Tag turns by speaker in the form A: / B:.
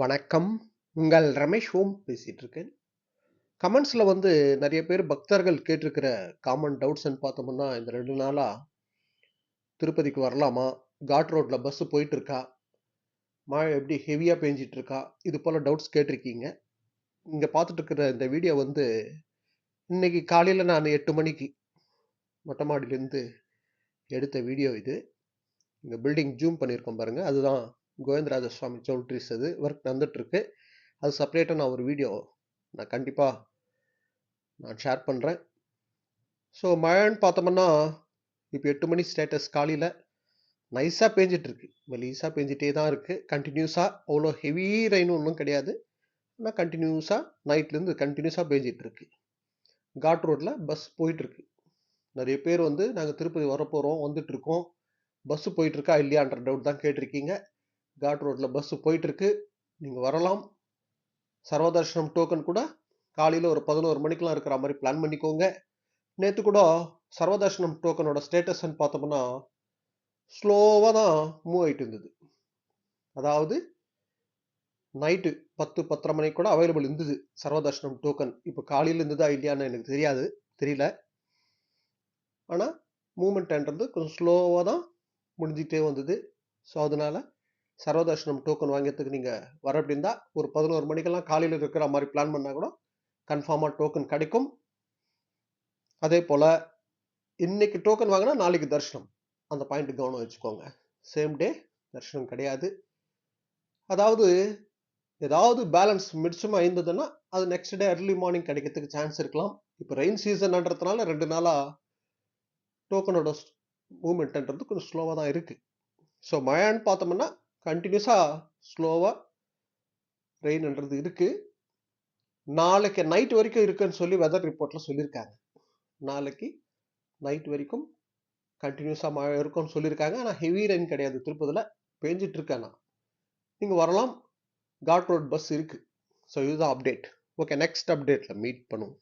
A: வணக்கம். உங்கள் ரமேஷ் பேசிட்டு இருக்கேன். கமெண்ட்ஸ்ல நெறைய பேர் பக்தர்கள் கேட்டிருக்கிற காமன் டவுட்ஸ்ன்னு பார்த்தோம்னா, இந்த 2 நாளா திருப்பதிக்கு வரலாமா? காட் ரோட்ல பஸ் போயிட்டு இருக்கா? மழை எப்படி ஹெவியா பேஞ்சிட்டு இருக்கா? இது போல டவுட்ஸ் கேட்டிருக்கீங்க. இங்க பார்த்துட்டு இருக்கிற இந்த வீடியோ இன்னைக்கு காலையில நான் 8 மணிக்கு மொட்டை மாடியிலேருந்து எடுத்த வீடியோ இது. இந்த பில்டிங் ஜூம் பண்ணியிருக்கோம் பாருங்க. அதுதான் கோவிந்தராஜ சுவாமி ஜுவல்லரீஸ் அது. ஒர்க் நடந்துட்டு இருக்கு. அது செப்பரேட்டா நான் ஒரு வீடியோ கண்டிப்பா நான் ஷேர் பண்றேன். ஸோ மழைன்னு பார்த்தோம்னா, இப்போ 8 மணி ஸ்டேட்டஸ் காலையில நைஸா பேஞ்சிட்டு இருக்கு. மெலிசா பேஞ்சிட்டே தான் இருக்கு. கன்டினியூஸா அவ்வளோ ஹெவி ரெயின் ஒன்றும் கிடையாது. ஆனால் கன்டினியூஸா நைட்லேருந்து கன்டினியூஸா பேஞ்சிட்டு இருக்கு. காட் ரோட்ல பஸ் போயிட்டு இருக்கு. நிறைய பேர் நாங்கள் திருப்பதி வரப்போகிறோம், வந்துட்டு இருக்கோம், பஸ் போயிட்டு இருக்கா இல்லையான்ற டவுட் தான் கேட்டிருக்கீங்க. காட் ரோட்ல பஸ் போயிட்டு இருக்கு. நீங்கள் வரலாம். சர்வதர்ஷனம் டோக்கன் கூட காலையில் ஒரு 11 மணிக்கெலாம் இருக்கிற மாதிரி பிளான் பண்ணிக்கோங்க. நேற்று கூட சர்வதர்ஷனம் டோக்கனோட ஸ்டேட்டஸ்ன்னு பார்த்தோம்னா ஸ்லோவாக தான் மூவ் ஆகிட்டு இருந்தது. அதாவது நைட்டு 10-10:30 மணிக்கு கூட அவைலபிள் இருந்தது சர்வதர்ஷனம் டோக்கன். இப்போ காலையில் இருந்ததா இல்லையான்னு எனக்கு தெரியல. ஆனால் மூமெண்ட்ன்றது கொஞ்சம் ஸ்லோவாக தான் முடிஞ்சிட்டே வந்தது. ஸோ அதனால சர்வதர்ஷனம் டோக்கன் வாங்கிறதுக்கு நீங்கள் வர அப்படின்னா ஒரு 11 மணிக்கெல்லாம் காலையில் இருக்கிற மாதிரி பிளான் பண்ணால் கூட கன்ஃபார்மாக டோக்கன் கிடைக்கும். அதே போல் இன்னைக்கு டோக்கன் வாங்கினா நாளைக்கு தரிசனம். அந்த பாயிண்ட் கவனம் வச்சுக்கோங்க. சேம் டே தரிசனம் கிடையாது. அதாவது ஏதாவது பேலன்ஸ் மிச்சமா இருந்ததுன்னா அது நெக்ஸ்ட் டே அர்லி மார்னிங் கிடைக்கிறதுக்கு சான்ஸ் இருக்கலாம். இப்போ ரெயின் சீசன்ன்றதுனால 2 நாளா டோக்கனோட மூவ்மெண்ட்ன்றது கொஞ்சம் ஸ்லோவாக தான் இருக்கு. ஸோ மழைன்னு பார்த்தோம்னா கண்டினியூஸா ஸ்லோவா ரெயின்ன்றது இருக்கு. நாளைக்கு நைட் வரைக்கும் இருக்குன்னு சொல்லி வெதர் ரிப்போர்ட்ல சொல்லியிருக்காங்க. நாளைக்கு நைட் வரைக்கும் கண்டினியூஸா மழை இருக்கும்னு சொல்லியிருக்காங்க. ஆனால் ஹெவி ரெயின் கிடையாது. திருப்பதியில் பேஞ்சிட்டு இருக்கானா நீங்க வரலாம். காட் ரோட் பஸ் இருக்கு. ஸோ இதுதான் அப்டேட். ஓகே, நெக்ஸ்ட் அப்டேட்ல மீட் பண்ணுவோம்.